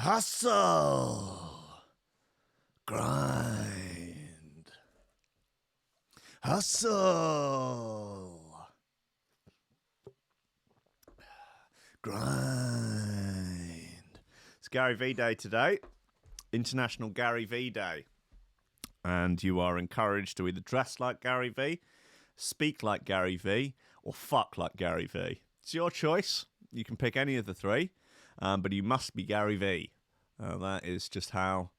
Hustle. Grind. Hustle. Grind. It's Gary V Day today. International Gary V Day. And you are encouraged to either dress like Gary V, speak like Gary V, or fuck like Gary V. It's your choice. You can pick any of the three, but you must be Gary V. That is just how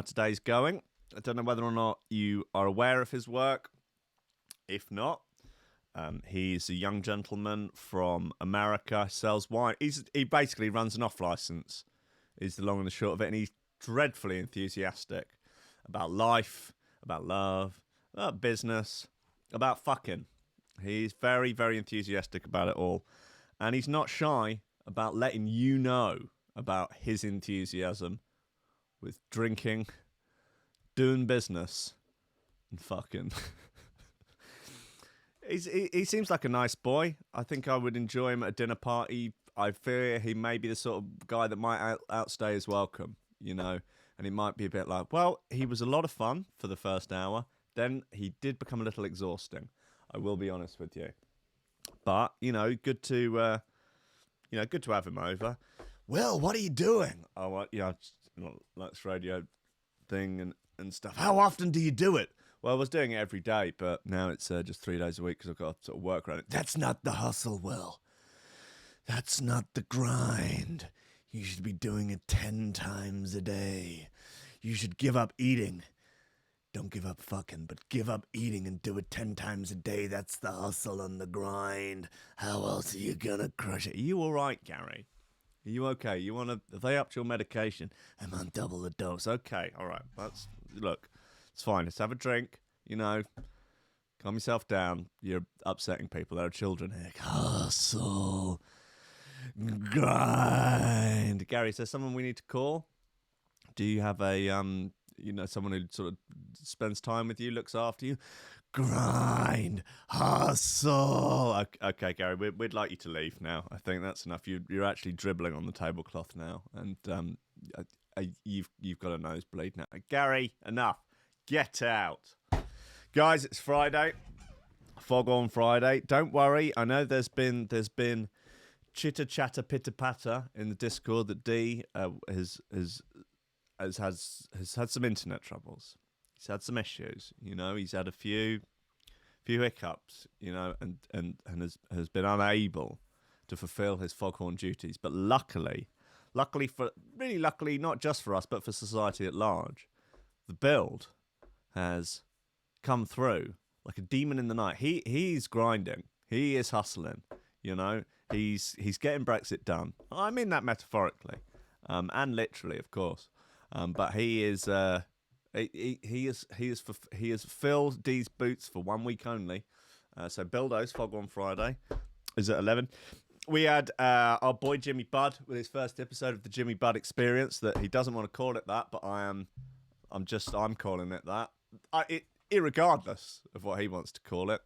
today's going. I don't know whether or not you are aware of his work. If not, he's a young gentleman from America, sells wine. He basically runs an off-license, is the long and the short of it, and he's dreadfully enthusiastic about life, about love, about business, about fucking. He's very, very enthusiastic about it all. And he's not shy about letting you know about his enthusiasm with drinking, doing business, and fucking. He seems like a nice boy. I think I would enjoy him at a dinner party. I fear he may be the sort of guy that might outstay his welcome, you know. And it might be a bit like, well, he was a lot of fun for the first hour. Then he did become a little exhausting. I will be honest with you. But, you know, good to have him over. Well, what are you doing? Oh, well, yeah, Lux Radio thing and stuff. How often do you do it? Well, I was doing it every day, but now it's just 3 days a week because I've got to sort of work around it. That's not the hustle, Will. That's not the grind. You should be doing it 10 times a day. You should give up eating. Don't give up fucking, but give up eating and do it 10 times a day. That's the hustle and the grind. How else are you gonna crush it? Are you all right, Gary? Are you okay? Have they upped your medication? I'm on double the dose. Okay, all right. Look, it's fine. Let's have a drink. You know, calm yourself down. You're upsetting people. There are children here. Hustle, grind. Gary, is there someone we need to call? Do you have a someone who sort of spends time with you, looks after you? Grind, hustle. Okay, Gary, we'd like you to leave now. I think that's enough. You're actually dribbling on the tablecloth now, and you've got a nosebleed now. Gary, enough. Get out, guys. It's Friday. Fog on Friday. Don't worry. I know there's been chitter chatter pitter patter in the Discord that D has had some internet troubles. He's had some issues, you know. He's had a few hiccups, you know, and has been unable to fulfill his foghorn duties. But luckily, not just for us, but for society at large, the build has come through like a demon in the night. He's grinding. He is hustling. You know, he's getting Brexit done. I mean that metaphorically, and literally, of course. But he has filled D's boots for 1 week only. So Bildo's Foghorn Friday is at 11. We had our boy Jimmy Budd with his first episode of the Jimmy Budd Experience. That he doesn't want to call it that, but I'm calling it that. Irregardless of what he wants to call it,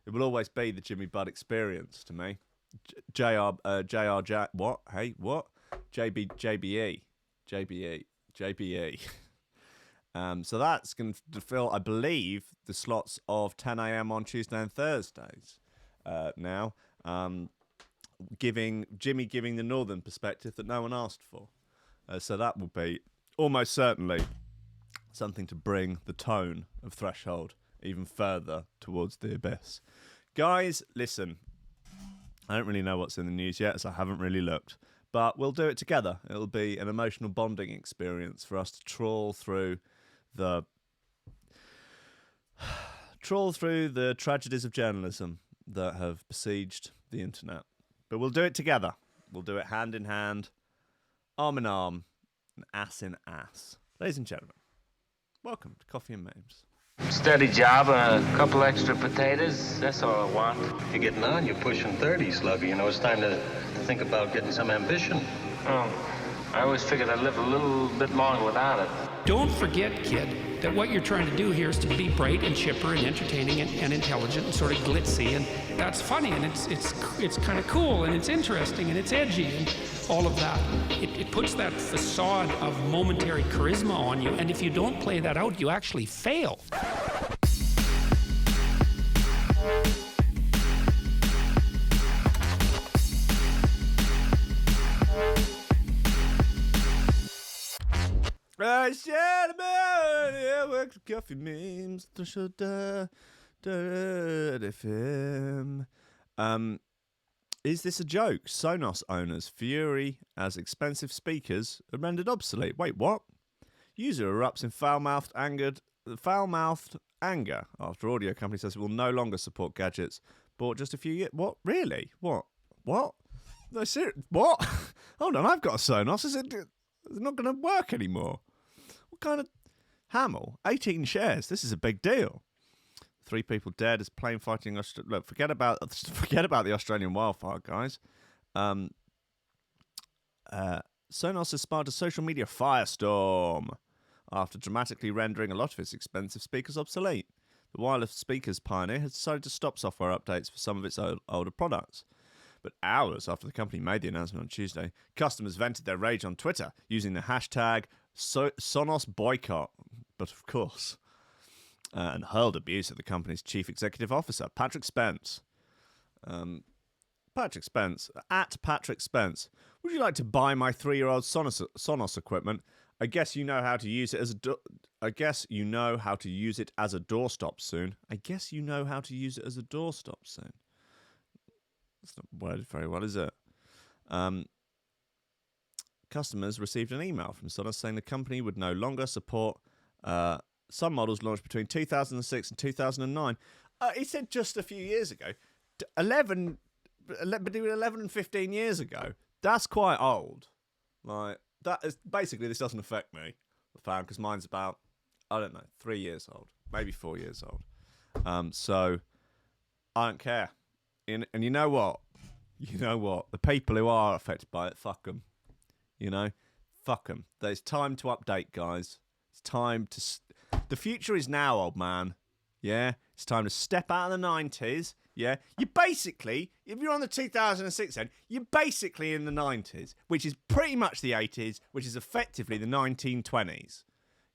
it will always be the Jimmy Budd Experience to me. JBE. So that's going to fill, I believe, the slots of 10 a.m. on Tuesday and Thursdays now, giving the northern perspective that no one asked for. So that will be almost certainly something to bring the tone of Threshold even further towards the abyss. Guys, listen, I don't really know what's in the news yet, so I haven't really looked. But we'll do it together. It'll be an emotional bonding experience for us to trawl through the tragedies of journalism that have besieged the internet. But we'll do it together. We'll do it hand in hand, arm in arm, and ass in ass. Ladies and gentlemen, welcome to Coffee and Memes. Steady job and a couple extra potatoes. That's all I want. You're getting on. You're pushing 30, Slugger. You know, it's time to think about getting some ambition. Oh, I always figured I'd live a little bit longer without it. Don't forget, kid, that what you're trying to do here is to be bright and chipper and entertaining and intelligent and sort of glitzy, and that's funny, and it's kind of cool, and it's interesting, and it's edgy, and all of that. It puts that facade of momentary charisma on you, and if you don't play that out, you actually fail. I said about it, works with coffee memes. Is this a joke? Sonos owners fury as expensive speakers are rendered obsolete. Wait, what? User erupts in foul-mouthed anger after audio company says it will no longer support gadgets bought just a few years. What? Really? What? No, seriously. What? Hold on, I've got a Sonos. Is it not going to work anymore? What kind of Hamill? 18 shares. This is a big deal. 3 people dead as plane fighting. Look, forget about the Australian wildfire, guys. Sonos has sparked a social media firestorm after dramatically rendering a lot of its expensive speakers obsolete. The wireless speakers pioneer has decided to stop software updates for some of its older products. But hours after the company made the announcement on Tuesday, customers vented their rage on Twitter using the hashtag Sonos boycott. But of course, and hurled abuse at the company's chief executive officer, Patrick Spence. Patrick Spence, at Patrick Spence. Would you like to buy my 3-year-old Sonos equipment? I guess you know how to use it as a doorstop soon. That's not worded very well, is it? Customers received an email from Sonos saying the company would no longer support some models launched between 2006 and 2009. He said just a few years ago. 11 and 15 years ago. That's quite old. Like, that is basically, this doesn't affect me, the fan, because mine's about, 3 years old, maybe 4 years old. So I don't care. And you know what? The people who are affected by it, fuck them. Fuck them. There's time to update, guys. It's time to... The future is now, old man. Yeah? It's time to step out of the 90s. Yeah? You're basically, if you're on the 2006 end, you're basically in the 90s, which is pretty much the 80s, which is effectively the 1920s.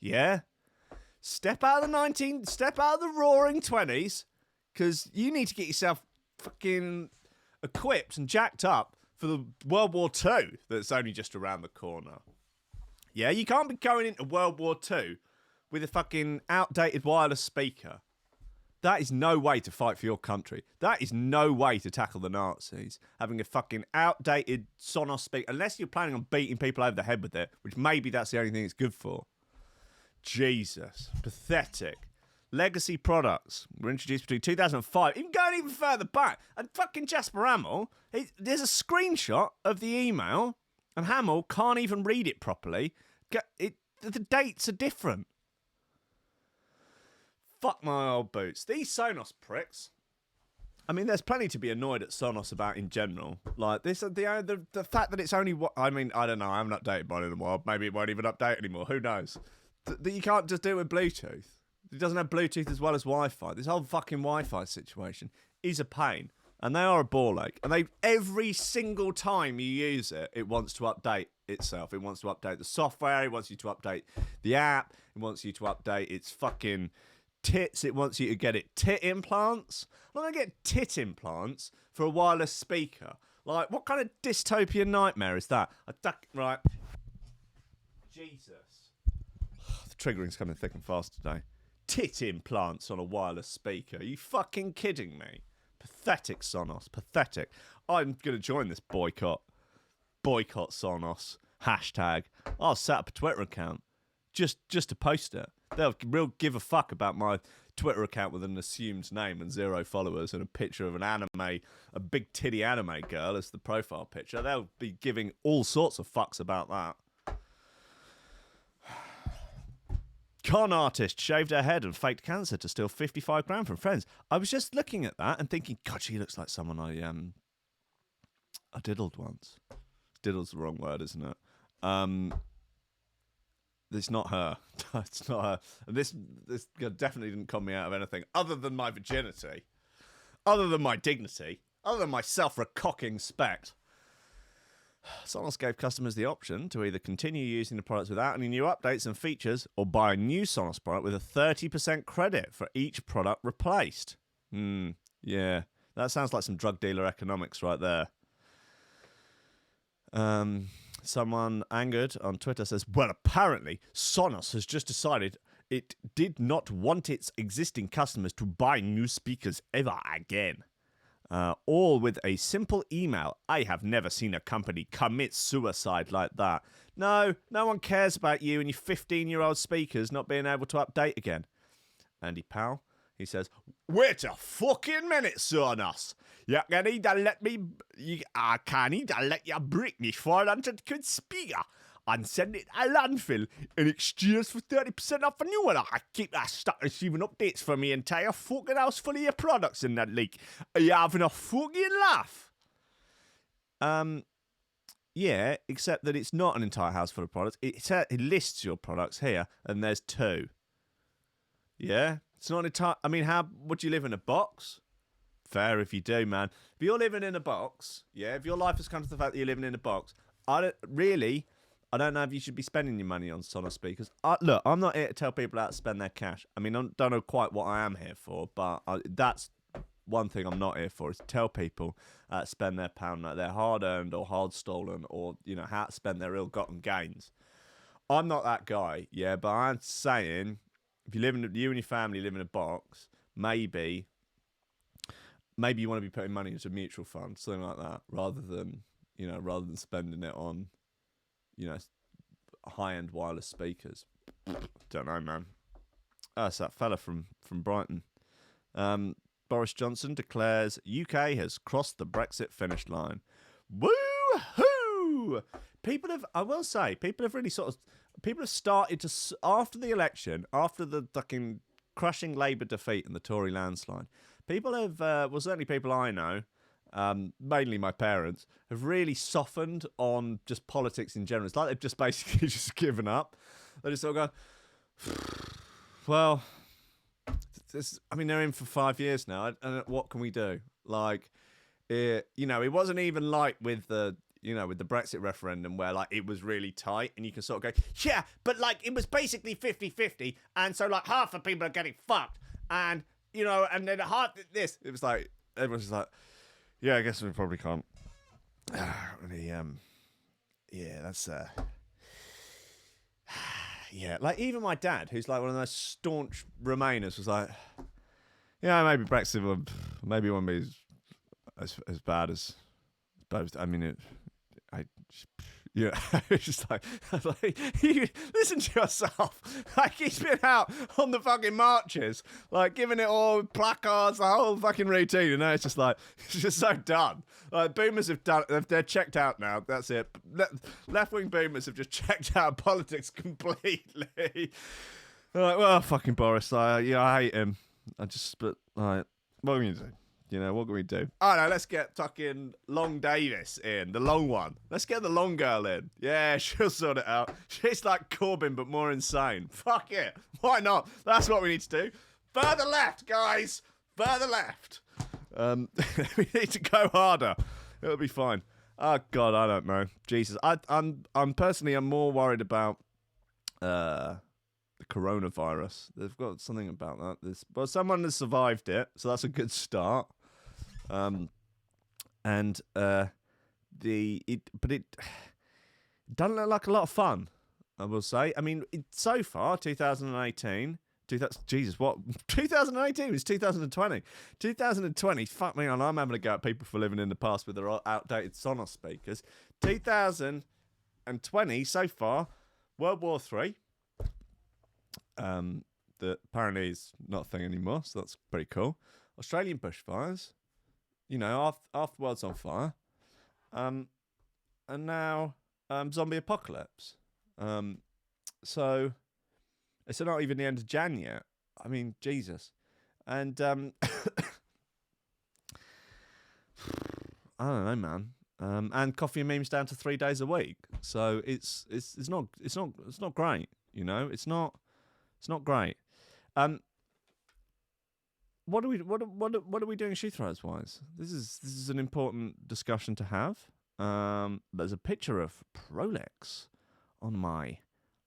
Yeah? Step out of the roaring 20s, because you need to get yourself fucking equipped and jacked up for the World War II that's only just around the corner. Yeah, you can't be going into World War II with a fucking outdated wireless speaker. That is no way to fight for your country. That is no way to tackle the Nazis. Having a fucking outdated Sonos speaker, unless you're planning on beating people over the head with it, which maybe that's the only thing it's good for. Jesus. Pathetic. Legacy products were introduced between 2005, going even further back. And fucking Jasper Hamill, there's a screenshot of the email, and Hamill can't even read it properly. The dates are different. Fuck my old boots. These Sonos pricks. I mean, there's plenty to be annoyed at Sonos about in general. Like this, the fact that it's only I don't know. I haven't updated mine in a while. Maybe it won't even update anymore. Who knows? That you can't just do it with Bluetooth. It doesn't have Bluetooth as well as Wi-Fi. This whole fucking Wi-Fi situation is a pain. And they are a ball ache. And every single time you use it, it wants to update itself. It wants to update the software. It wants you to update the app. It wants you to update its fucking tits. It wants you to get it tit implants. I'm going to get tit implants for a wireless speaker. Like, what kind of dystopian nightmare is that? Right. Jesus. The triggering's coming thick and fast today. Tit implants on a wireless speaker. Are you fucking kidding me? Pathetic, Sonos. Pathetic. I'm going to join this boycott. Boycott Sonos. Hashtag. I'll set up a Twitter account. Just to post it. They'll real give a fuck about my Twitter account with an assumed name and 0 followers and a picture of an anime, a big titty anime girl as the profile picture. They'll be giving all sorts of fucks about that. Con artist shaved her head and faked cancer to steal 55 grand from friends. I was just looking at that and thinking, God, she looks like someone I diddled once. Diddle's the wrong word, isn't it? It's not her. It's not her. This definitely didn't con me out of anything other than my virginity, other than my dignity, other than my self-recocking spect. Sonos gave customers the option to either continue using the products without any new updates and features or buy a new Sonos product with a 30% credit for each product replaced. Yeah, that sounds like some drug dealer economics right there. Someone angered on Twitter says, well, apparently Sonos has just decided it did not want its existing customers to buy new speakers ever again. All with a simple email. I have never seen a company commit suicide like that. No one cares about you and your 15-year-old speakers not being able to update again. Andy Powell, he says, wait a fucking minute, Sonos. I can't even let you break me 400 quid speaker and send it to landfill in exchange for 30% off a new one. I keep that stuck receiving updates from my entire fucking house full of your products in that leak. Are you having a fucking laugh? Yeah, except that it's not an entire house full of products. It lists your products here, and there's 2. Yeah? It's not an entire... I mean, would you live in a box? Fair if you do, man. If you're living in a box, yeah, if your life has come to the fact that you're living in a box, I don't know if you should be spending your money on Sonos speakers. Look, I'm not here to tell people how to spend their cash. I mean, I don't know quite what I am here for, but that's one thing I'm not here for, is to tell people how to spend their pound, like their hard-earned or hard-stolen, or, how to spend their ill-gotten gains. I'm not that guy, yeah, but I'm saying, if you and your family live in a box, maybe you want to be putting money into a mutual fund, something like that, rather than spending it on, high-end wireless speakers. Don't know, man. It's that fella from Brighton. Boris Johnson declares UK has crossed the Brexit finish line. Woo-hoo! People have really people have started to, after the election, after the fucking crushing Labour defeat and the Tory landslide, people have, certainly people I know, mainly my parents, have really softened on just politics in general. It's like they've just basically just given up. They just sort of go, well, they're in for 5 years now, and what can we do? Like, it wasn't even like with the Brexit referendum where, like, it was really tight and you can sort of go, yeah, but, like, it was basically 50-50, and so, like, half the people are getting fucked, and, and then half this. It was like, everyone's just like, yeah, I guess we probably can't. Yeah, that's yeah, like, even my dad, who's like one of those staunch Remainers, was like, yeah, maybe Brexit won't be as bad as, I mean, it's just like, you listen to yourself. Like, he's been out on the fucking marches, like, giving it all placards, the whole fucking routine, and now it's just so done. Like, boomers have done, they're checked out now. That's it. Left-wing boomers have just checked out politics completely. They're like, well, fucking Boris, I hate him. But like, what can you do? What can we do? Oh, no, let's get fucking Long Davis in, the long one. Let's get the long girl in. Yeah, she'll sort it out. She's like Corbyn, but more insane. Fuck it. Why not? That's what we need to do. Further left, guys. Further left. We need to go harder. It'll be fine. Oh, God, I don't know. Jesus. I'm personally, I'm more worried about the coronavirus. They've got something about that. Well, someone has survived it, so that's a good start. It doesn't look like a lot of fun, I will say. I mean, so far, 2018, Jesus, what? 2018 was 2020. 2020, fuck me on, I'm having a go at people for living in the past with their outdated Sonos speakers. 2020, so far, World War III. That apparently is not a thing anymore, so that's pretty cool. Australian bushfires, after the world's on fire, and now zombie apocalypse. So it's not even the end of Jan yet. I mean, Jesus, and I don't know, man. and Coffee and Memes down to 3 days a week. So it's not great. You know, it's not great. What are we doing shoe throws wise? This is an important discussion to have. There's a picture of Prolex on my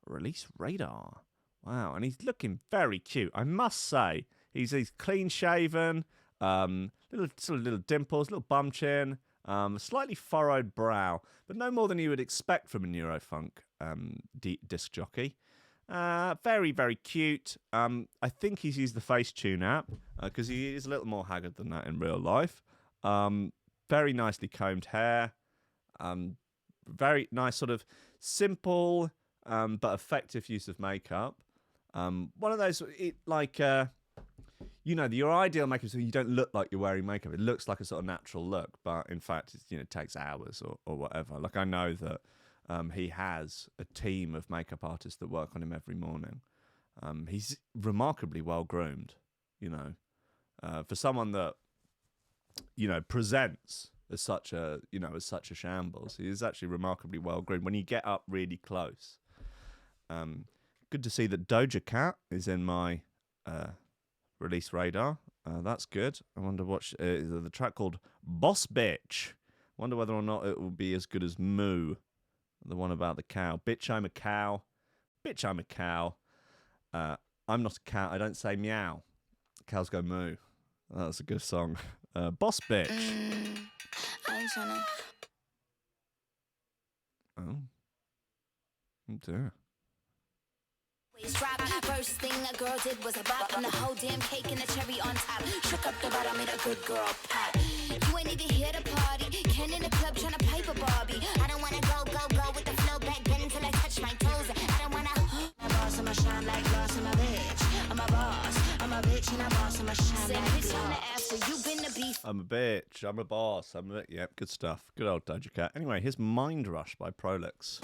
release radar. Wow, and he's looking very cute. I must say, he's clean shaven, little dimples, little bum chin, slightly furrowed brow, but no more than you would expect from a Neurofunk disc jockey. Very, very cute. I think he's used the Facetune app because he is a little more haggard than that in real life. Very nicely combed hair. Very nice sort of simple but effective use of makeup. One of those, your ideal makeup, so you don't look like you're wearing makeup. It looks like a sort of natural look, but in fact, it takes hours or whatever. Like I know that he has a team of makeup artists that work on him every morning. He's remarkably well groomed, for someone that, presents as such a shambles. He is actually remarkably well groomed when you get up really close. Good to see that Doja Cat is in my release radar. That's good. I wonder what the track called Boss Bitch. Wonder whether or not it will be as good as Moo, the one about the cow. Bitch, I'm a cow. Bitch, I'm a cow. I'm not a cow. I don't say meow. Cows go moo. That's a good song. Boss Bitch. I ain't tryna. Oh dear. First thing a girl did was a bop on the whole damn cake and the cherry on top. Shook up the bottom, made a good girl pop. You ain't even here to party. Ken in the club tryna pipe a Barbie. I don't wanna go with the flow back then until I touch my toes. I don't wanna. I'm a boss, I'ma shine like glass. I'm a bitch. I'm a boss. I'm a bitch and a boss. I'ma shine like glass. On the after, you been the beef. I'm a bitch. I'm a boss. Yep, good stuff. Good old Doja Cat. Anyway, here's Mind Rush by Prolex.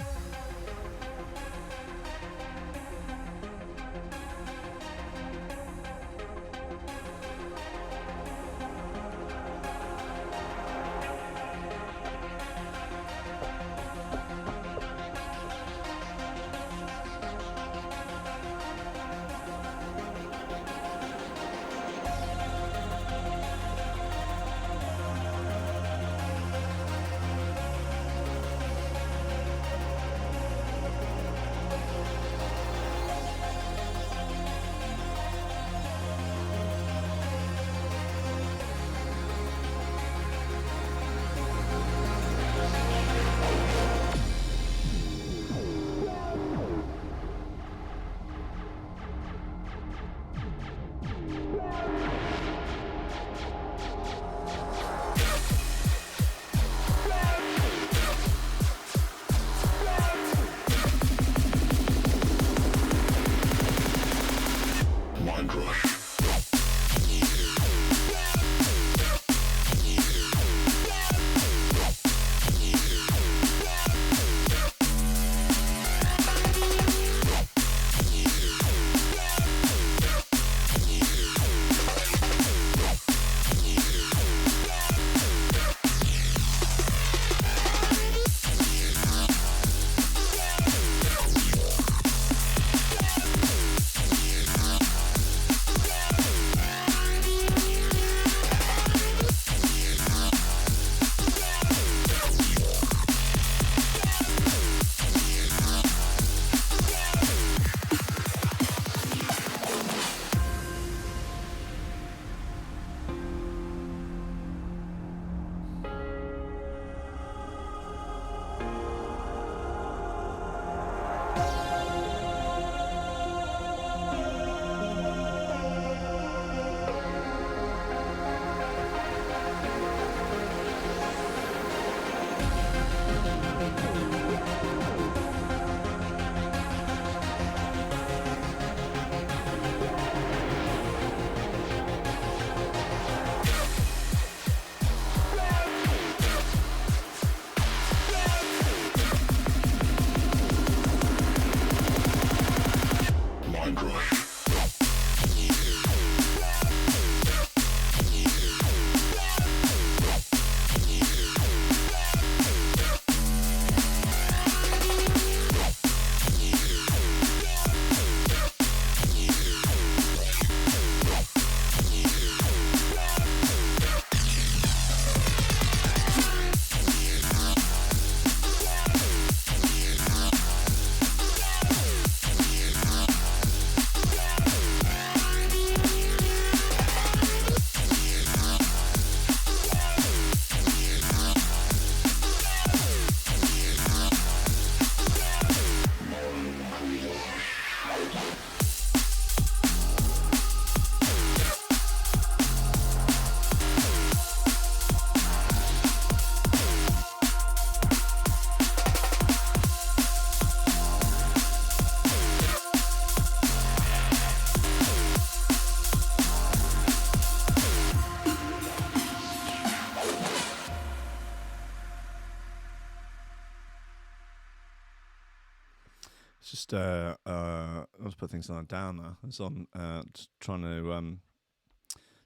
Just let's put things like down now. I was on just trying to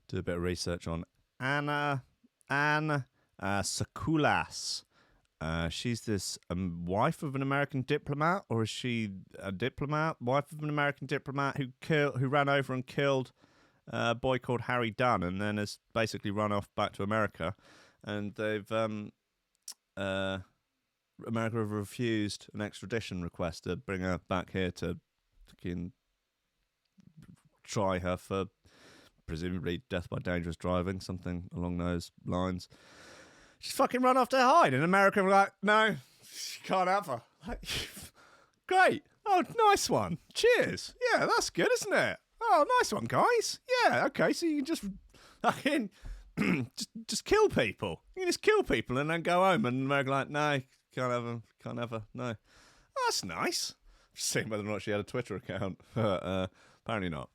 do a bit of research on Anne Sakulas. She's this wife of an American diplomat, or is she a diplomat? Wife of an American diplomat who ran over and killed a boy called Harry Dunn, and then has basically run off back to America. And they've America have refused an extradition request to bring her back here to fucking try her for presumably death by dangerous driving, something along those lines. She's fucking run off to hide, and America were like, no, you can't have her. Like, great. Oh, nice one. Cheers. Yeah, that's good, isn't it? Oh, nice one, guys. Yeah, okay, so you can just fucking just kill people. You can just kill people and then go home, and America like, no, can't have them. Can't have her. No. Oh, that's nice. Just seeing whether or not she had a Twitter account. Apparently not.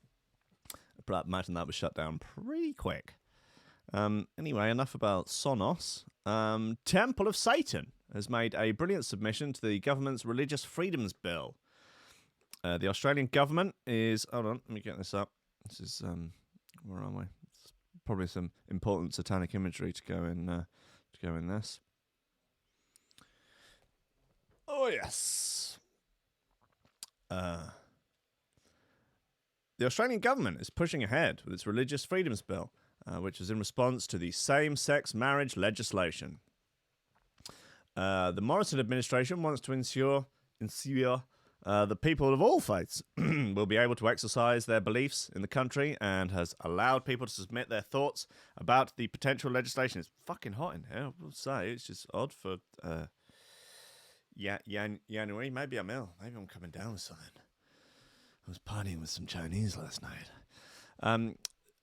But I imagine that was shut down pretty quick. Anyway, enough about Sonos. Temple of Satan has made a brilliant submission to the government's Religious Freedoms Bill. The Australian government is... Hold on, let me get this up. This is... where are we? It's probably some important satanic imagery to go in this. Oh, yes. The Australian government is pushing ahead with its Religious Freedoms Bill, which is in response to the same-sex marriage legislation. The Morrison administration wants to ensure that people of all faiths will be able to exercise their beliefs in the country, and has allowed people to submit their thoughts about the potential legislation. It's fucking hot in here, I will say. It's just odd for January. Maybe I'm ill. Maybe I'm coming down with something. I was partying with some Chinese last night.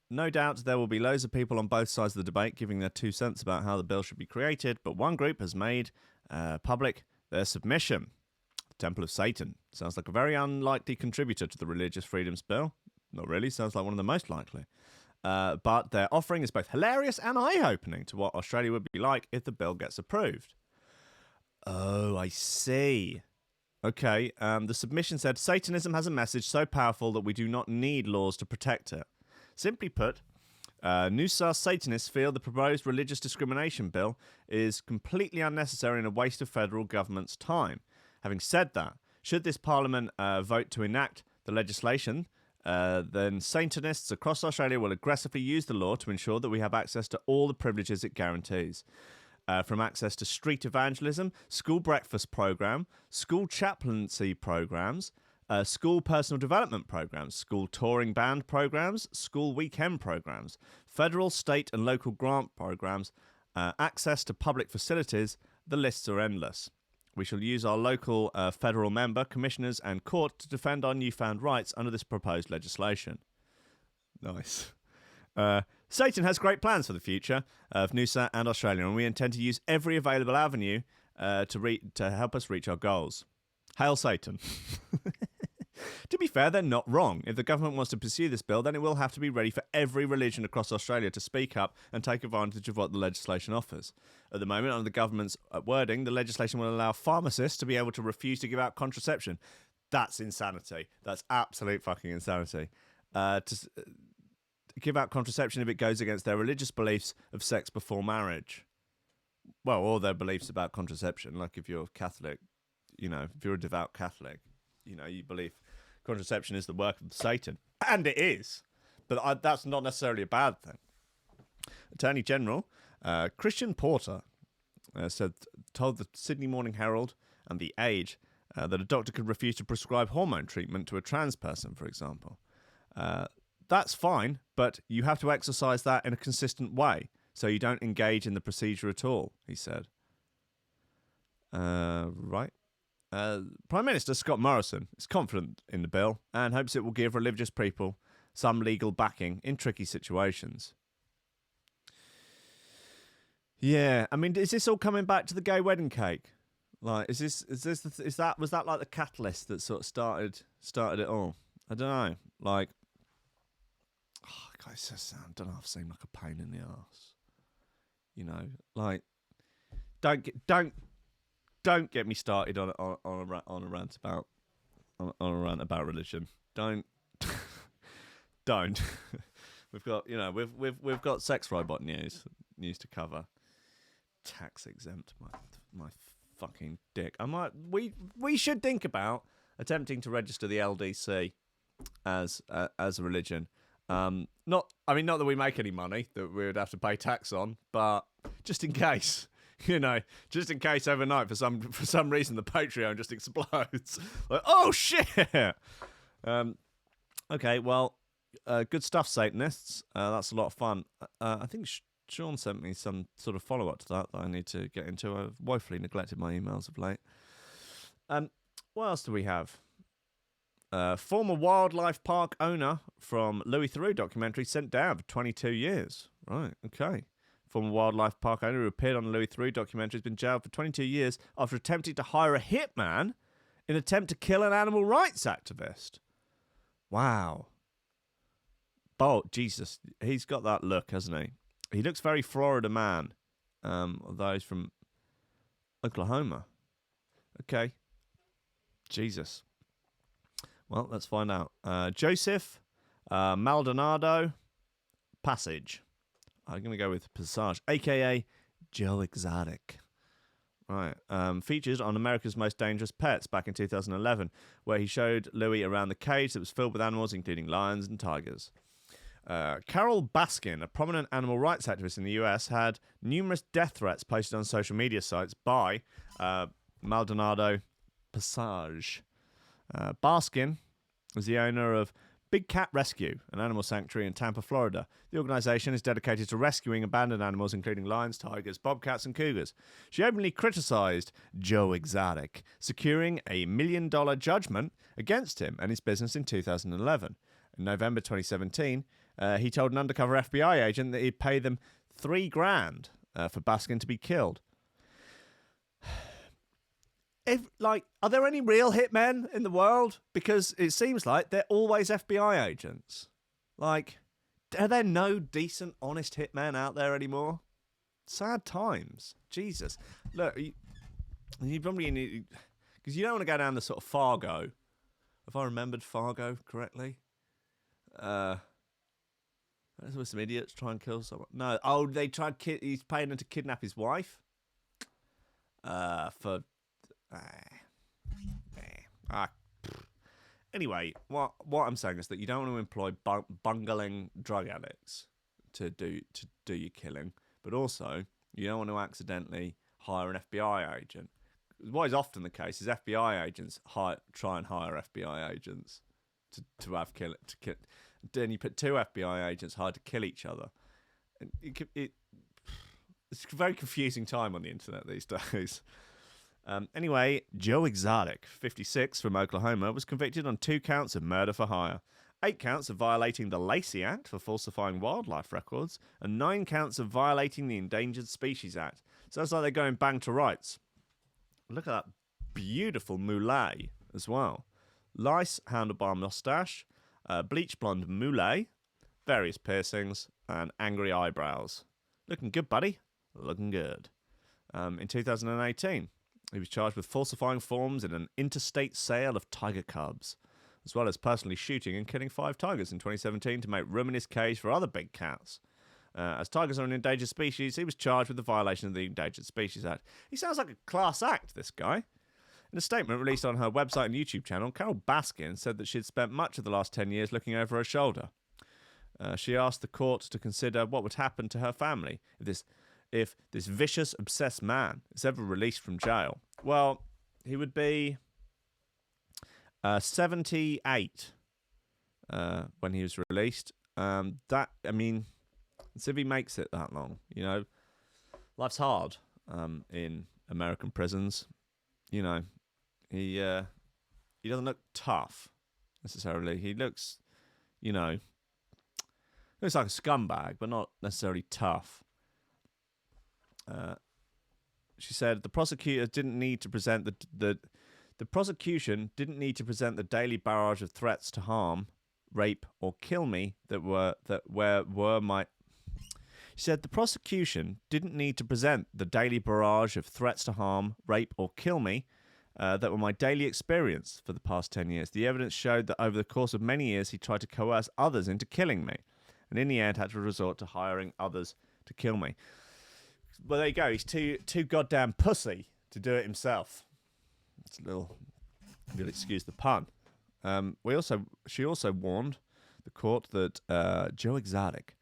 No doubt there will be loads of people on both sides of the debate giving their 2 cents about how the bill should be created, but one group has made public their submission. The Temple of Satan sounds like a very unlikely contributor to the Religious Freedoms Bill. Not really, sounds like one of the most likely. But their offering is both hilarious and eye-opening to what Australia would be like if the bill gets approved. Oh, I see. Okay, the submission said, Satanism has a message so powerful that we do not need laws to protect it. Simply put, Noosa Satanists feel the proposed religious discrimination bill is completely unnecessary and a waste of federal government's time. Having said that, should this parliament vote to enact the legislation, then Satanists across Australia will aggressively use the law to ensure that we have access to all the privileges it guarantees. From access to street evangelism, school breakfast program, school chaplaincy programs, school personal development programs, school touring band programs, school weekend programs, federal, state and local grant programs, access to public facilities, the lists are endless. We shall use our local federal member, commissioners and court to defend our newfound rights under this proposed legislation. Nice. Satan has great plans for the future of Noosa and Australia, and we intend to use every available avenue to help us reach our goals. Hail Satan. To be fair, they're not wrong. If the government wants to pursue this bill, then it will have to be ready for every religion across Australia to speak up and take advantage of what the legislation offers. At the moment, under the government's wording, the legislation will allow pharmacists to be able to refuse to give out contraception. That's insanity. That's absolute fucking insanity. To give out contraception if it goes against their religious beliefs of sex before marriage. Well, or their beliefs about contraception. Like if you're Catholic, if you're a devout Catholic, you believe contraception is the work of Satan. And it is. But that's not necessarily a bad thing. Attorney General Christian Porter told the Sydney Morning Herald and The Age that a doctor could refuse to prescribe hormone treatment to a trans person, for example. That's fine, but you have to exercise that in a consistent way, so you don't engage in the procedure at all, he said. Right. Prime Minister Scott Morrison is confident in the bill and hopes it will give religious people some legal backing in tricky situations. Yeah, I mean, is this all coming back to the gay wedding cake? Like, was that like the catalyst that sort of started it all? I don't know. Like, guys, I don't know. I've seemed like a pain in the arse. Like, don't get me started on a rant about on a rant about religion. Don't. Don't. We've got, we've got sex robot news to cover. Tax exempt, my fucking dick. We should think about attempting to register the LDC as a religion. Not that we make any money that we would have to pay tax on, but just in case, just in case overnight for some reason the Patreon just explodes. Like, oh shit. Okay, well, good stuff, Satanists. That's a lot of fun. I think Sean sent me some sort of follow-up to that I need to get into. I've woefully neglected my emails of late. What else do we have? Former wildlife park owner from Louis Theroux documentary sent down for 22 years. Right, okay. Former wildlife park owner who appeared on the Louis Theroux documentary has been jailed for 22 years after attempting to hire a hitman in an attempt to kill an animal rights activist. Wow. Oh, Jesus. He's got that look, hasn't he? He looks very Florida man. Although he's from Oklahoma. Okay. Jesus. Well, let's find out. Joseph Maldonado Passage. I'm going to go with Passage, a.k.a. Joe Exotic. Right. Featured on America's Most Dangerous Pets back in 2011, where he showed Louis around the cage that was filled with animals, including lions and tigers. Carol Baskin, a prominent animal rights activist in the US, had numerous death threats posted on social media sites by Maldonado Passage. Baskin was the owner of Big Cat Rescue, an animal sanctuary in Tampa, Florida. The organization is dedicated to rescuing abandoned animals, including lions, tigers, bobcats, and cougars. She openly criticized Joe Exotic, securing a $1 million judgment against him and his business in 2011. In November 2017, he told an undercover FBI agent that he'd pay them $3,000 for Baskin to be killed. Are there any real hitmen in the world? Because it seems like they're always FBI agents. Are there no decent, honest hitmen out there anymore? Sad times. Jesus. Look, you probably need... Because you don't want to go down the sort of Fargo. If I remembered Fargo correctly. There's some idiots try and kill someone. No. Oh, they tried... He's paying them to kidnap his wife. Anyway, what I'm saying is that you don't want to employ bungling drug addicts to do your killing, but also you don't want to accidentally hire an FBI agent. What is often the case is FBI agents try and hire FBI agents to kill. Then you put two FBI agents hired to kill each other. It's a very confusing time on the internet these days. Anyway, Joe Exotic, 56, from Oklahoma, was convicted on 2 counts of murder for hire, 8 counts of violating the Lacey Act for falsifying wildlife records, and 9 counts of violating the Endangered Species Act. Sounds like they're going bang to rights. Look at that beautiful mullet as well. Lice handlebar mustache, bleach blonde mullet, various piercings, and angry eyebrows. Looking good, buddy. Looking good. In 2018... he was charged with falsifying forms in an interstate sale of tiger cubs, as well as personally shooting and killing 5 tigers in 2017 to make room in his cage for other big cats. As tigers are an endangered species, he was charged with the violation of the Endangered Species Act. He sounds like a class act, this guy. In a statement released on her website and YouTube channel, Carol Baskin said that she'd spent much of the last 10 years looking over her shoulder. She asked the court to consider what would happen to her family if this vicious, obsessed man is ever released from jail. Well, he would be 78 when he was released. If he makes it that long, life's hard in American prisons. He doesn't look tough necessarily. He looks, looks like a scumbag, but not necessarily tough. She said the prosecutor didn't need to present the prosecution didn't need to present the daily barrage of threats to harm, rape, or kill me She said the prosecution didn't need to present the daily barrage of threats to harm, rape, or kill me that were my daily experience for the past 10 years. The evidence showed that over the course of many years, he tried to coerce others into killing me, and in the end had to resort to hiring others to kill me. Well, there you go. He's too goddamn pussy to do it himself. It's a little, if you'll excuse the pun. She also warned the court that Joe Exotic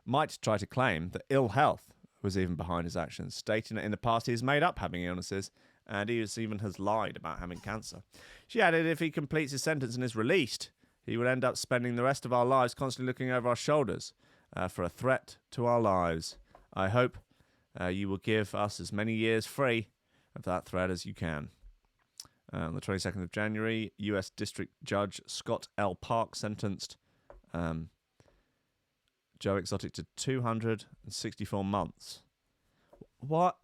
might try to claim that ill health was even behind his actions, stating that in the past he has made up having illnesses, and he even has lied about having cancer. She added if he completes his sentence and is released, he would end up spending the rest of our lives constantly looking over our shoulders for a threat to our lives. I hope you will give us as many years free of that threat as you can. On the 22nd of January, U.S. District Judge Scott L. Park sentenced Joe Exotic to 264 months. What?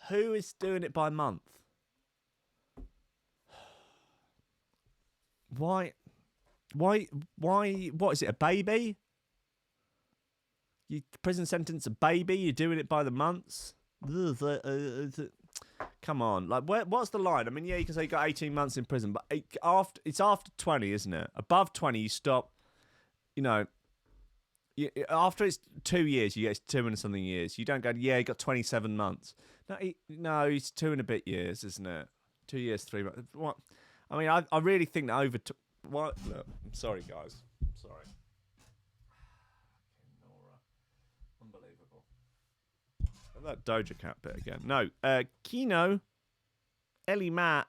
Who is doing it by month? Why? What is it, a baby? You prison sentence a baby? You're doing it by the months? Come on, like, what's the line? I mean, yeah, you can say you got 18 months in prison, but it's after 20, isn't it? Above 20, you stop. You know, after it's 2 years, you get 2 and something years. You don't go, yeah, you got 27 months. No, it's 2 and a bit years, isn't it? 2 years, 3 months. What? I mean, I really think that over. What? Look, I'm sorry, guys. I'm sorry. Nora. Unbelievable. That Doja Cat bit again. No, Kino, Ellie Madison.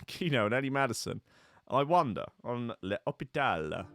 Kino and Ellie Madison. I wonder on Le Hôpital.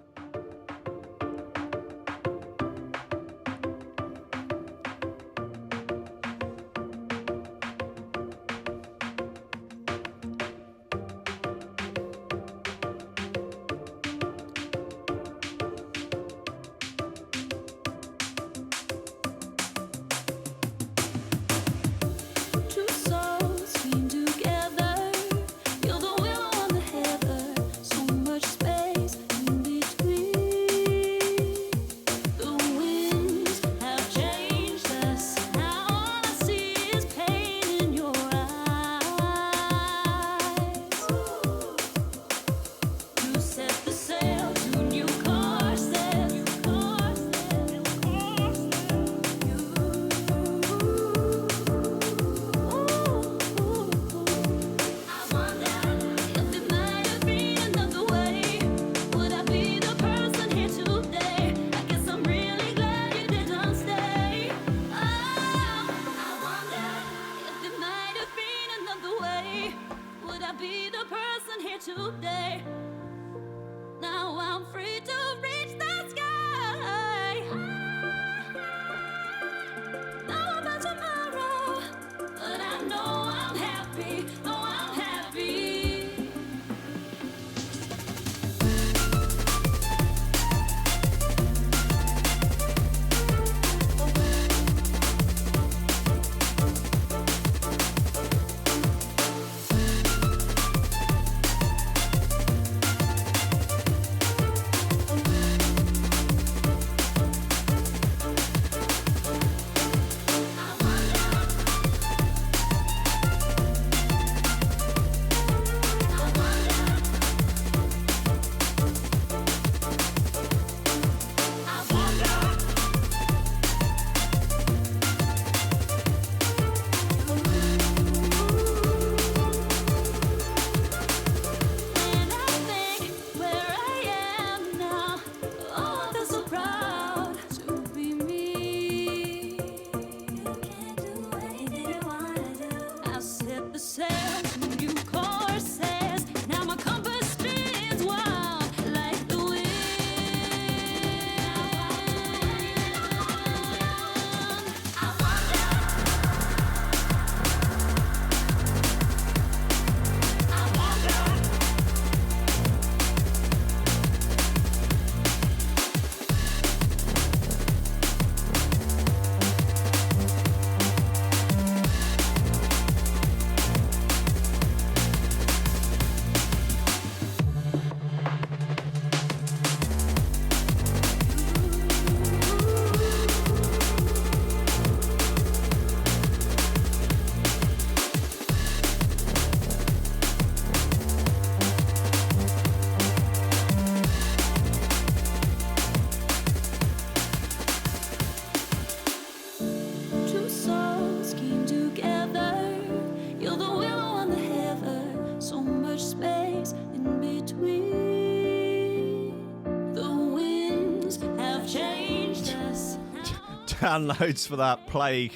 downloads for that Plague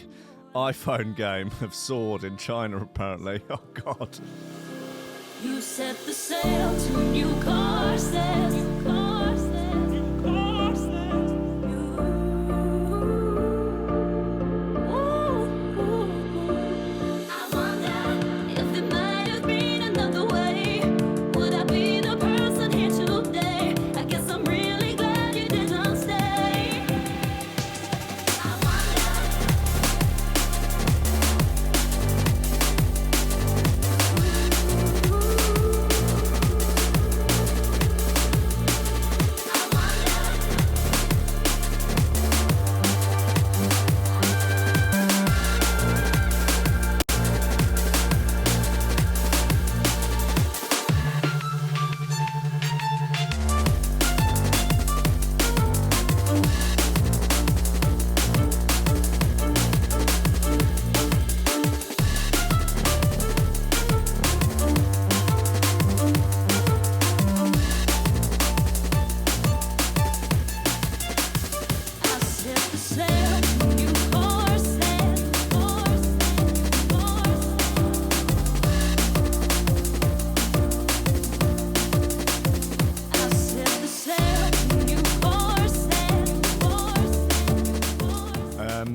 iPhone game have soared in China, apparently. Oh, God. You set the sail to new courses. I wonder if it might have been another way. Would I be the person here today? I guess I'm really glad you didn't stay. I set the sail to new courses. I set the sail to new courses.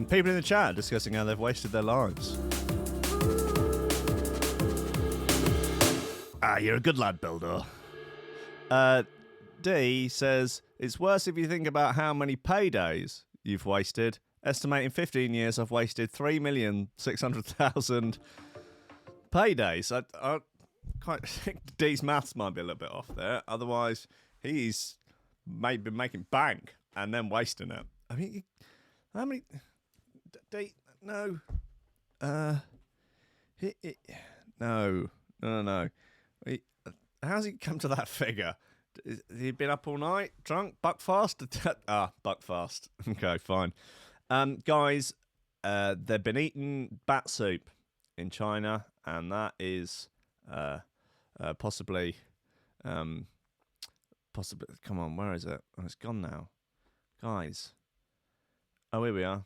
People in the chat discussing how they've wasted their lives. You're a good lad, Builder. D says, it's worse if you think about how many paydays you've wasted. Estimating 15 years, I've wasted 3,600,000 paydays. I quite think D's maths might be a little bit off there. Otherwise, he's maybe making bank and then wasting it. I mean, how many... D... No. No. How's he come to that figure? Has he been up all night, drunk, buckfast? Buckfast. Okay, fine. Guys, they've been eating bat soup in China, and that is possibly. Come on, where is it? Oh, it's gone now, guys. Oh, here we are.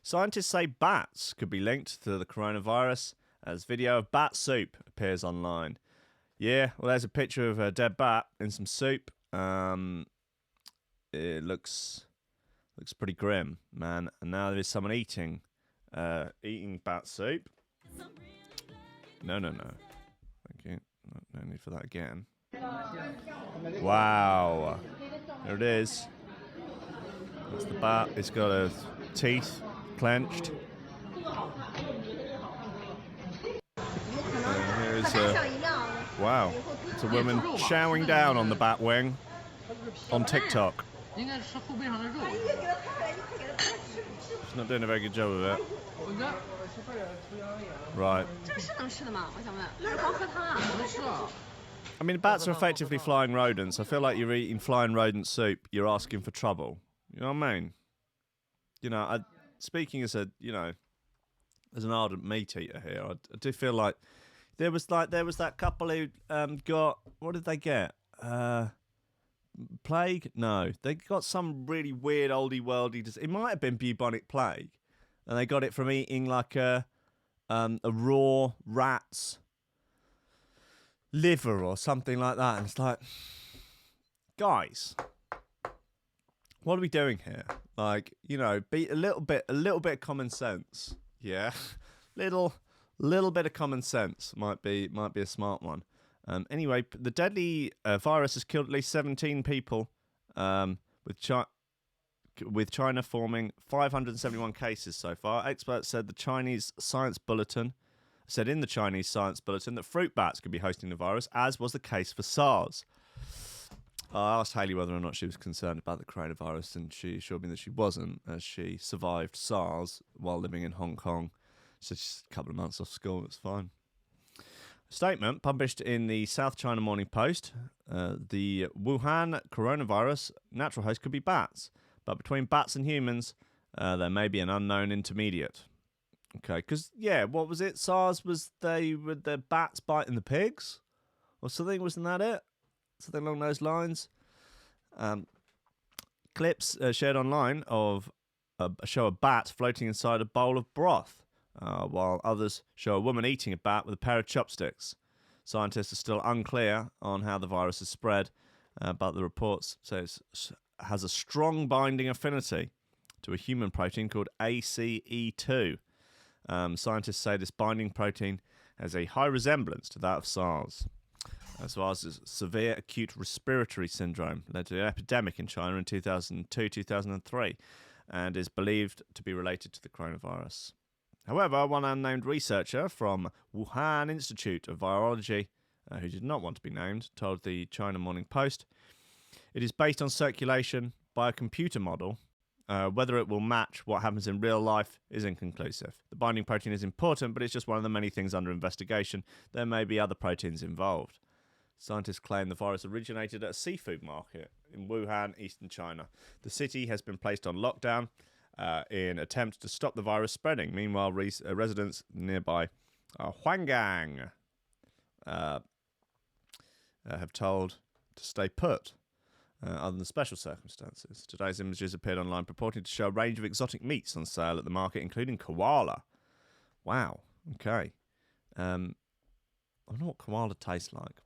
Scientists say bats could be linked to the coronavirus as video of bat soup appears online. Yeah, well, there's a picture of a dead bat in some soup. It looks pretty grim, man. And now there is someone eating bat soup. No. Thank you. No need for that again. Wow. There it is. That's the bat. It's got her teeth clenched. And here's wow. It's a woman chowing down on the bat wing on TikTok. She's not doing a very good job of it. Right. I mean, bats are effectively flying rodents. I feel like you're eating flying rodent soup. You're asking for trouble. You know what I mean? You know, speaking as an ardent meat eater here, I do feel like there was that couple who got, what did they get? Plague? No, they got some really weird oldie worldy. It might have been bubonic plague, and they got it from eating like a raw rat's liver or something like that. And it's like, guys, what are we doing here? Like, you know, be a little bit of common sense. Yeah, little bit of common sense might be a smart one. Anyway, the deadly virus has killed at least 17 people, with China forming 571 cases so far. Experts said in the Chinese Science Bulletin that fruit bats could be hosting the virus, as was the case for SARS. I asked Hayley whether or not she was concerned about the coronavirus, and she assured me that she wasn't, as she survived SARS while living in Hong Kong. So just a couple of months off school, it's fine. A statement published in the South China Morning Post, the Wuhan coronavirus natural host could be bats, but between bats and humans, there may be an unknown intermediate. Okay, because, yeah, what was it? SARS was with the bats biting the pigs? Or something, wasn't that it? Something along those lines. clips shared online of show a bat floating inside a bowl of broth, while others show a woman eating a bat with a pair of chopsticks. Scientists are still unclear on how the virus is spread, but the reports say it has a strong binding affinity to a human protein called ACE2. Scientists say this binding protein has a high resemblance to that of SARS. SARS is severe acute respiratory syndrome, led to an epidemic in China in 2002-2003, and is believed to be related to the coronavirus. However, one unnamed researcher from Wuhan Institute of Virology, who did not want to be named, told the China Morning Post, it is based on circulation by a computer model. Whether it will match what happens in real life is inconclusive. The binding protein is important, but it's just one of the many things under investigation. There may be other proteins involved. Scientists claim the virus originated at a seafood market in Wuhan, eastern China. The city has been placed on lockdown in attempts to stop the virus spreading. Meanwhile, residents nearby Huanggang have told to stay put. Other than special circumstances. Today's images appeared online purporting to show a range of exotic meats on sale at the market, including koala. Wow. Okay. I wonder what koala tastes like.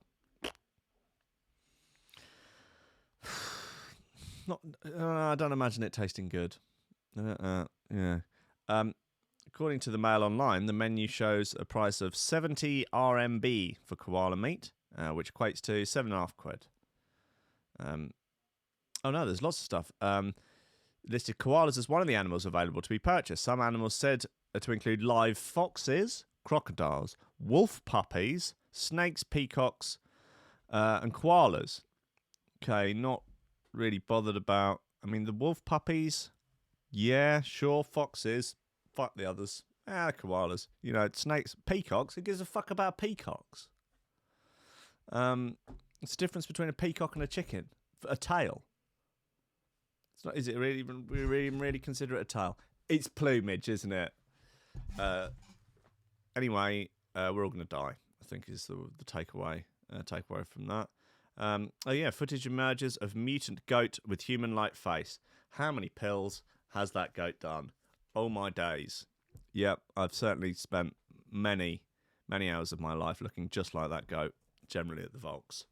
I don't imagine it tasting good. Yeah. According to the Mail Online, the menu shows a price of 70 RMB for koala meat, which equates to £7.50. Oh no, there's lots of stuff. Listed koalas as one of the animals available to be purchased. Some animals said to include live foxes, crocodiles, wolf puppies, snakes, peacocks, and koalas. Okay, not really bothered about. I mean, the wolf puppies, yeah, sure. Foxes, fuck the others. Koalas. You know, snakes, peacocks. Who gives a fuck about peacocks? It's the difference between a peacock and a chicken. A tail. It's not. Is it really? We really consider it a tail? It's plumage, isn't it? Anyway, we're all gonna die, I think is the takeaway. Takeaway from that. Footage emerges of mutant goat with human-like face. How many pills has that goat done? Oh my days. Yep, I've certainly spent many hours of my life looking just like that goat, generally at the Volks.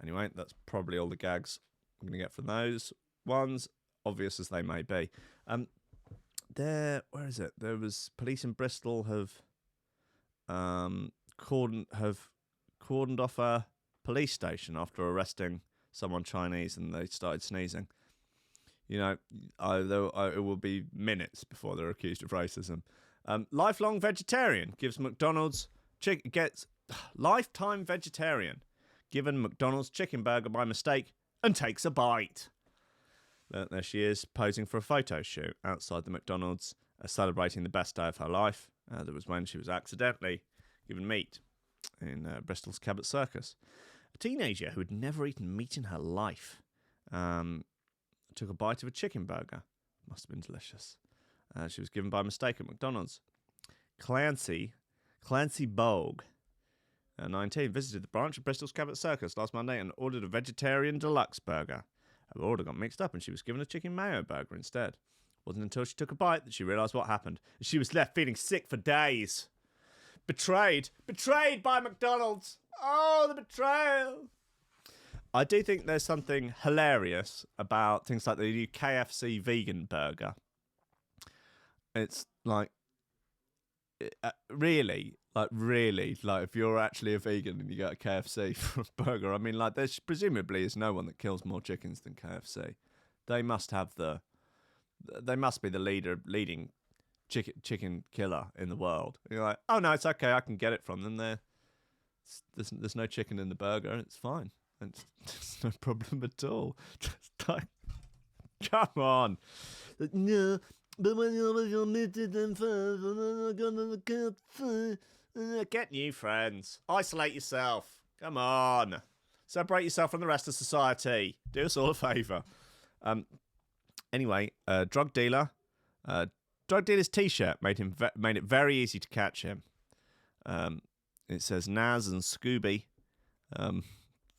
Anyway, that's probably all the gags I'm going to get from those ones, obvious as they may be. Where is it? There was police in Bristol have cordoned off a police station after arresting someone Chinese, and they started sneezing. You know, it will be minutes before they're accused of racism. Lifelong vegetarian gives McDonald's gets lifetime vegetarian given McDonald's chicken burger by mistake and takes a bite. There she is, posing for a photo shoot outside the McDonald's, celebrating the best day of her life. That was when she was accidentally given meat in Bristol's Cabot Circus. A teenager who had never eaten meat in her life took a bite of a chicken burger. Must have been delicious. She was given by mistake at McDonald's. Clancy Bogue, 19, visited the branch of Bristol's Cabot Circus last Monday and ordered a vegetarian deluxe burger. Her order got mixed up and she was given a chicken mayo burger instead. It wasn't until she took a bite that she realised what happened. She was left feeling sick for days. Betrayed by McDonald's. Oh, the betrayal. I do think there's something hilarious about things like the new KFC vegan burger. It's like, really, if you're actually a vegan and you get a KFC for a burger, I mean, like, there's presumably is no one that kills more chickens than KFC. They must be the leading chicken killer in the world. And you're like, oh no, it's okay, I can get it from them. There's no chicken in the burger, it's fine. It's no problem at all. Just like, come on. No, but when you're meeting them first, I'm gonna get new friends. Isolate yourself. Come on. Separate yourself from the rest of society. Do us all a favour. Anyway, drug dealer's T-shirt made it very easy to catch him. It says Naz and Scooby.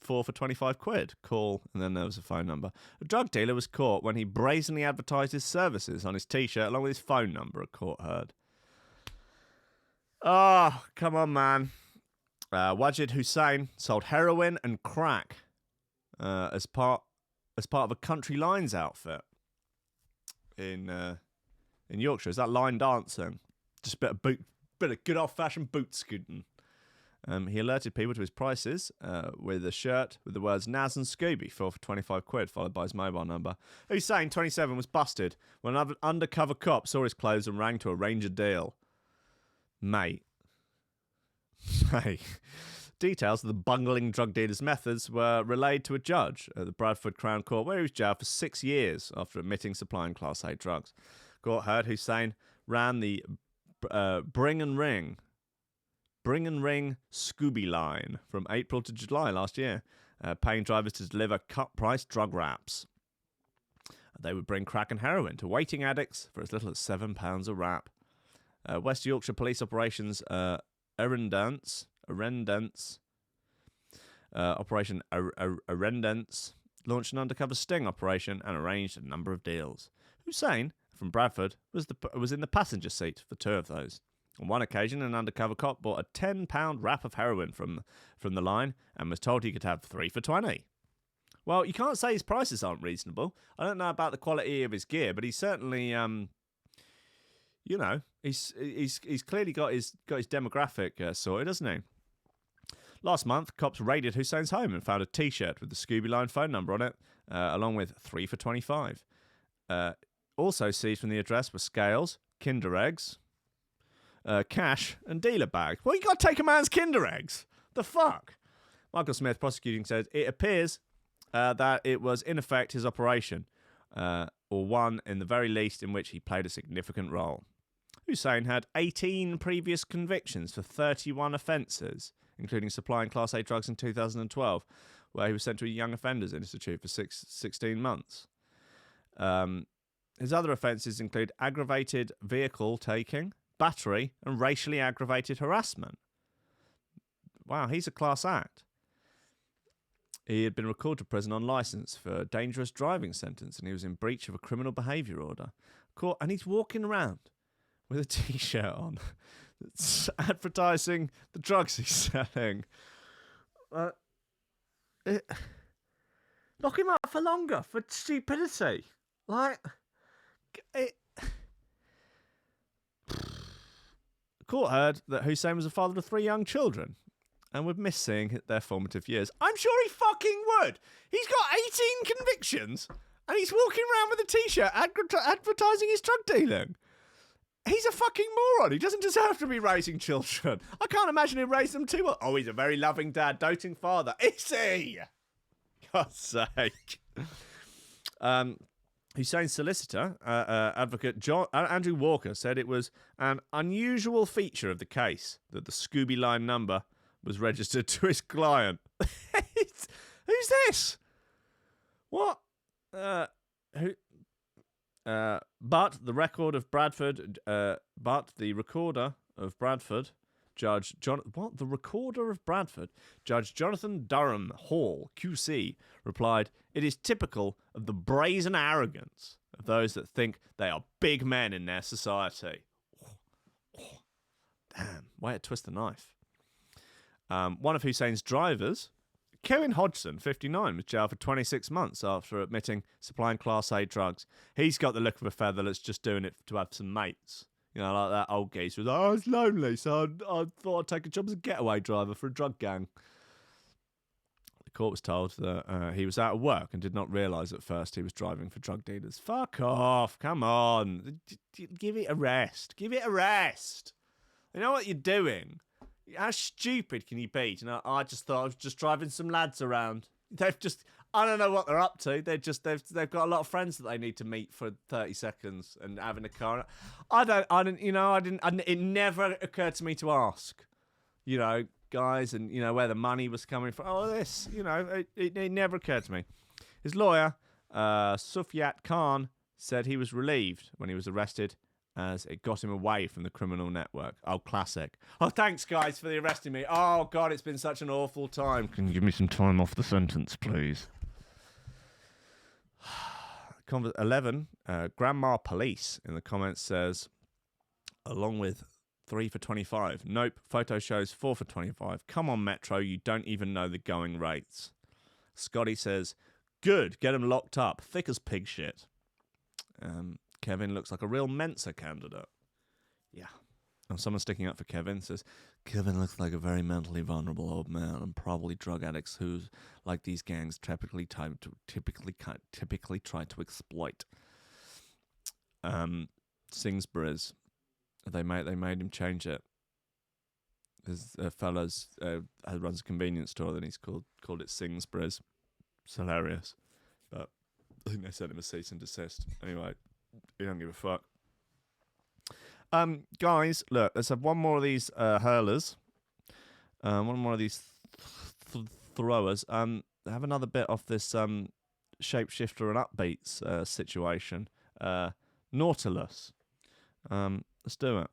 4 for 25 quid. Call, and then there was a phone number. A drug dealer was caught when he brazenly advertised his services on his T-shirt along with his phone number, a court heard. Oh, come on, man. Wajid Hussein sold heroin and crack as part of a Country Lines outfit in Yorkshire. Is that line dancing? Just a bit of good old-fashioned boot scooting. He alerted people to his prices with a shirt with the words Naz and Scooby, 4 for 25 quid, followed by his mobile number. Hussein, 27, was busted when an undercover cop saw his clothes and rang to arrange a deal. Mate. Hey. Details of the bungling drug dealer's methods were relayed to a judge at the Bradford Crown Court, where he was jailed for 6 years after admitting supplying Class A drugs. Court heard Hussein ran the Bring and Ring Scooby line from April to July last year, paying drivers to deliver cut-price drug wraps. They would bring crack and heroin to waiting addicts for as little as £7 a wrap. West Yorkshire Police Operations Arendance, Operation Arendance, launched an undercover sting operation and arranged a number of deals. Hussein, from Bradford, was in the passenger seat for 2 of those. On one occasion, an undercover cop bought a £10 wrap of heroin from the line and was told he could have 3 for 20. Well, you can't say his prices aren't reasonable. I don't know about the quality of his gear, but he's certainly, he's clearly got his demographic sorted, hasn't he? Last month, cops raided Hussein's home and found a T-shirt with the Scooby Line phone number on it, along with 3 for 25. Also seized from the address were scales, Kinder eggs, cash, and dealer bags. Well, you got to take a man's Kinder eggs. The fuck? Michael Smith, prosecuting, says it appears that it was in effect his operation, or one in the very least in which he played a significant role. Hussein had 18 previous convictions for 31 offences, including supplying Class A drugs in 2012, where he was sent to a Young Offenders Institute for 16 months. His other offences include aggravated vehicle taking, battery, and racially aggravated harassment. Wow, he's a class act. He had been recalled to prison on licence for a dangerous driving sentence, and he was in breach of a criminal behaviour order. And he's walking around with a T-shirt on that's advertising the drugs he's selling. Lock him up for longer for stupidity. The court heard that Hussein was the father of 3 young children and would miss seeing their formative years. I'm sure he fucking would. He's got 18 convictions and he's walking around with a T-shirt advertising his drug dealing. He's a fucking moron. He doesn't deserve to be raising children. I can't imagine him raising them too well. Oh, he's a very loving dad, doting father. Is he? God's sake. Hussein's solicitor, advocate Andrew Walker, said it was an unusual feature of the case that the Scooby Line number was registered to his client. Who's this? What? But the recorder of Bradford, Judge Jonathan Durham Hall, QC, replied, "It is typical of the brazen arrogance of those that think they are big men in their society." Damn, way to twist the knife. One of Hussein's drivers, Kevin Hodgson, 59, was jailed for 26 months after admitting supplying Class A drugs. He's got the look of a feather that's just doing it to have some mates. You know, like that old geezer who's like, I was lonely, so I thought I'd take a job as a getaway driver for a drug gang. The court was told that he was out of work and did not realise at first he was driving for drug dealers. Fuck off, come on. Give it a rest. Give it a rest. You know what you're doing? How stupid can you be? You know, I just thought I was just driving some lads around. I don't know what they're up to. They've got a lot of friends that they need to meet for 30 seconds and having a car. It never occurred to me to ask, you know, guys, and, you know, where the money was coming from. Oh, this, you know, it never occurred to me. His lawyer, Sufyat Khan, said he was relieved when he was arrested as it got him away from the criminal network. Oh, classic. Oh, thanks, guys, for arresting me. Oh, God, it's been such an awful time. Can you give me some time off the sentence, please? 11, Grandma Police in the comments says, along with 3 for 25. Nope, photo shows 4 for 25. Come on, Metro, you don't even know the going rates. Scotty says, good, get him locked up. Thick as pig shit. Kevin looks like a real Mensa candidate. Yeah. And someone sticking up for Kevin says, Kevin looks like a very mentally vulnerable old man and probably drug addicts who, like these gangs, typically try to exploit. Singsbury's, they made him change it. There's a fella's runs a convenience store, and he's called it Singsbury's. It's hilarious, but I think they sent him a cease and desist. Anyway, he don't give a fuck. Guys, look, let's have one more of these hurlers. One more of these throwers. Have another bit off this shapeshifter and upbeats situation. Nautilus. Let's do it.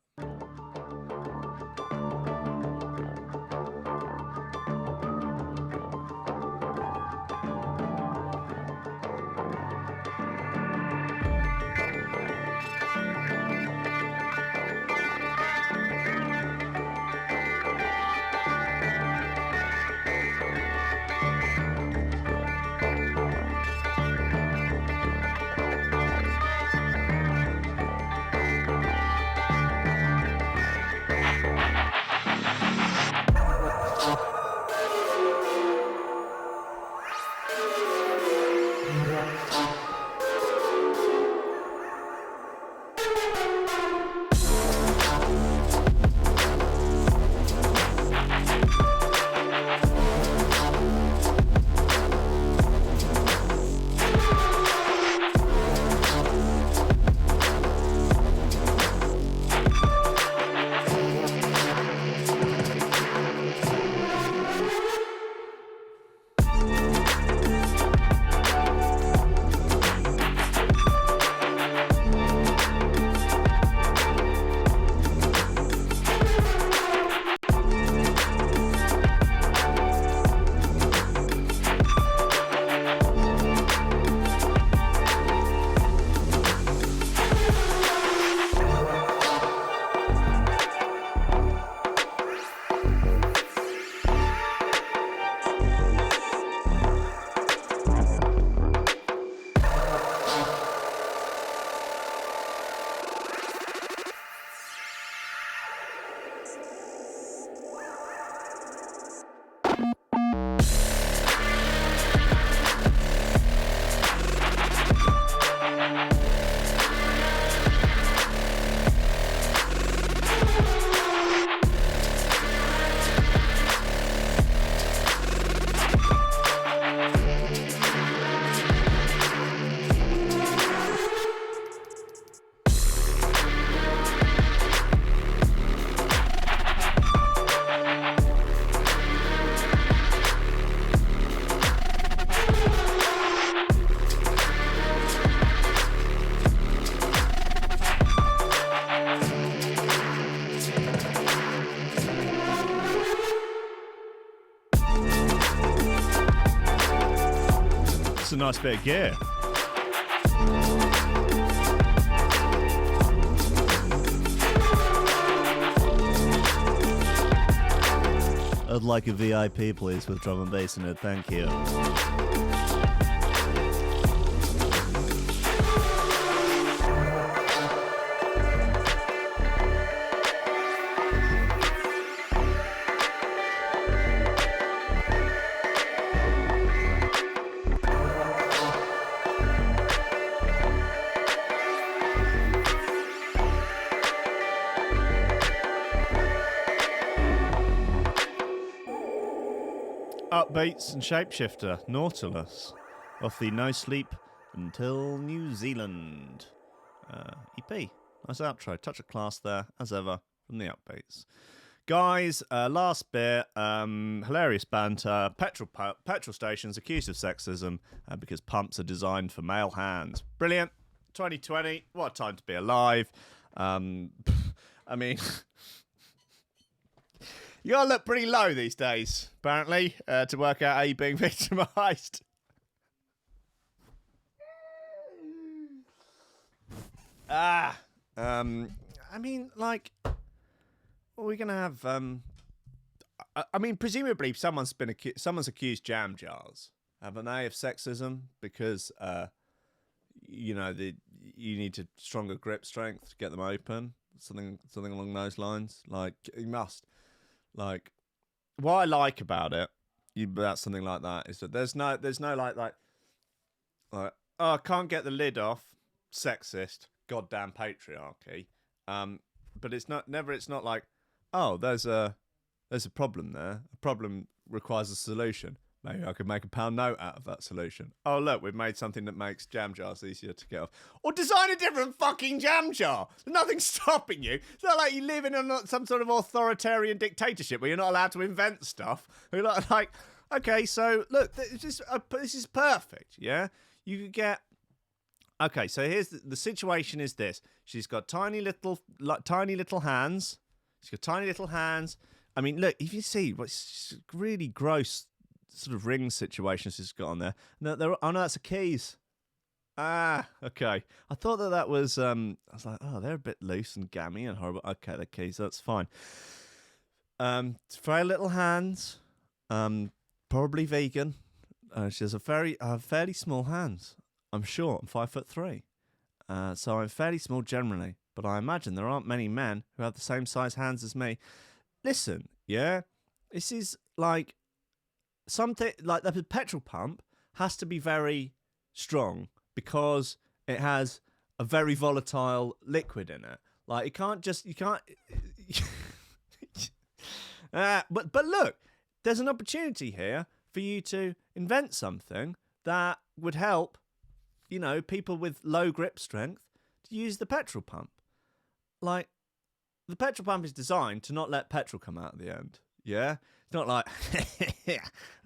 It's a nice bit of gear. I'd like a VIP, please, with drum and bass in it. Thank you. Upbeats and Shapeshifter, Nautilus, off the No Sleep Until New Zealand EP. Nice outro, touch of class there, as ever, from the Upbeats. Guys, last bit, hilarious banter, petrol stations accused of sexism because pumps are designed for male hands. Brilliant. 2020, what a time to be alive. I mean, you gotta look pretty low these days, apparently, to work out how you're being victimised. I mean, like, are we gonna have? I mean, presumably someone's accused Jam Jars, haven't they, of sexism because you know you need to stronger grip strength to get them open, something along those lines. Like you must, like, what I like about it, about something like that is that there's no like oh, I can't get the lid off, sexist, goddamn patriarchy. But it's not like, oh, there's a problem there. A problem requires a solution. Maybe I could make a pound note out of that solution. Oh, look, we've made something that makes jam jars easier to get off. Or design a different fucking jam jar. Nothing's stopping you. It's not like you live in some sort of authoritarian dictatorship where you're not allowed to invent stuff. You're not like, okay, so look, this is perfect, yeah? You could get... Okay, so here's the situation is this. She's got tiny little hands. She's got tiny little hands. I mean, look, if you see what's really gross sort of ring situations she's got on there. No, that's the keys. Ah, okay. I thought that was, I was like, oh, they're a bit loose and gammy and horrible. Okay, the keys, that's fine. Very little hands. Probably vegan. She has fairly small hands. I'm short. I'm 5'3", so I'm fairly small generally. But I imagine there aren't many men who have the same size hands as me. Listen, yeah, this is like something like the petrol pump has to be very strong because it has a very volatile liquid in it. Like you can't. But look, there's an opportunity here for you to invent something that would help, you know, people with low grip strength to use the petrol pump. Like, the petrol pump is designed to not let petrol come out at the end. Yeah? It's not like,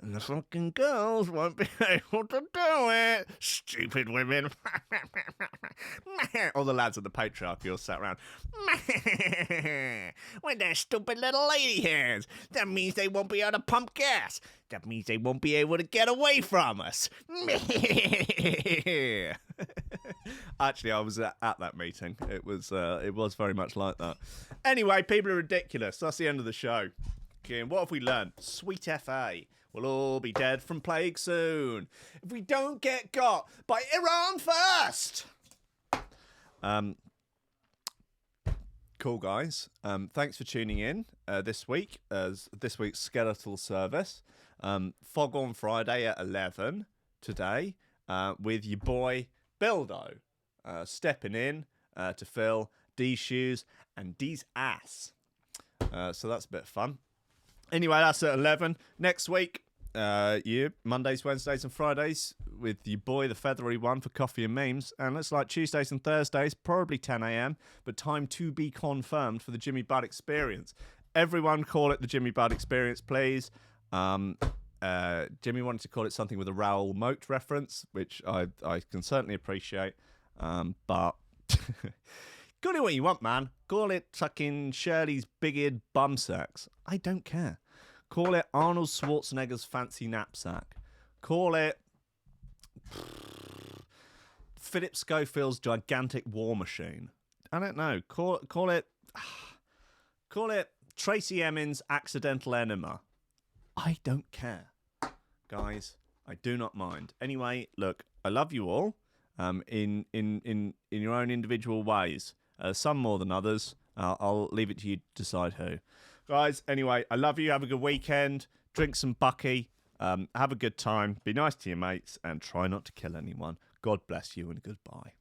and the fucking girls won't be able to do it. Stupid women. All the lads of the patriarchy all sat around. With their stupid little lady hands. That means they won't be able to pump gas. That means they won't be able to get away from us. Actually, I was at that meeting. It was very much like that. Anyway, people are ridiculous. That's the end of the show. Okay, and what have we learned? Sweet FA. We'll all be dead from plague soon. If we don't get got by Iran first. Cool, guys. Thanks for tuning in this week as this week's skeletal service. Fog on Friday at 11 today with your boy Bildo stepping in to fill D's shoes and D's ass. So that's a bit of fun. Anyway, that's at 11. Next week, Mondays, Wednesdays and Fridays with your boy, the feathery one, for coffee and memes. And it's like Tuesdays and Thursdays, probably 10 a.m, but time to be confirmed for the Jimmy Budd Experience. Everyone call it the Jimmy Budd Experience, please. Jimmy wanted to call it something with a Raoul Moat reference, which I can certainly appreciate. But call it what you want, man. Call it fucking Shirley's big-eared bum sex. I don't care. Call it Arnold Schwarzenegger's fancy knapsack. Call it Philip Schofield's gigantic war machine. I don't know. Call it Tracy Emin's accidental enema. I don't care. Guys, I do not mind. Anyway, look, I love you all in your own individual ways. Some more than others. I'll leave it to you to decide who. Guys, anyway, I love you. Have a good weekend. Drink some Bucky. Have a good time. Be nice to your mates and try not to kill anyone. God bless you and goodbye.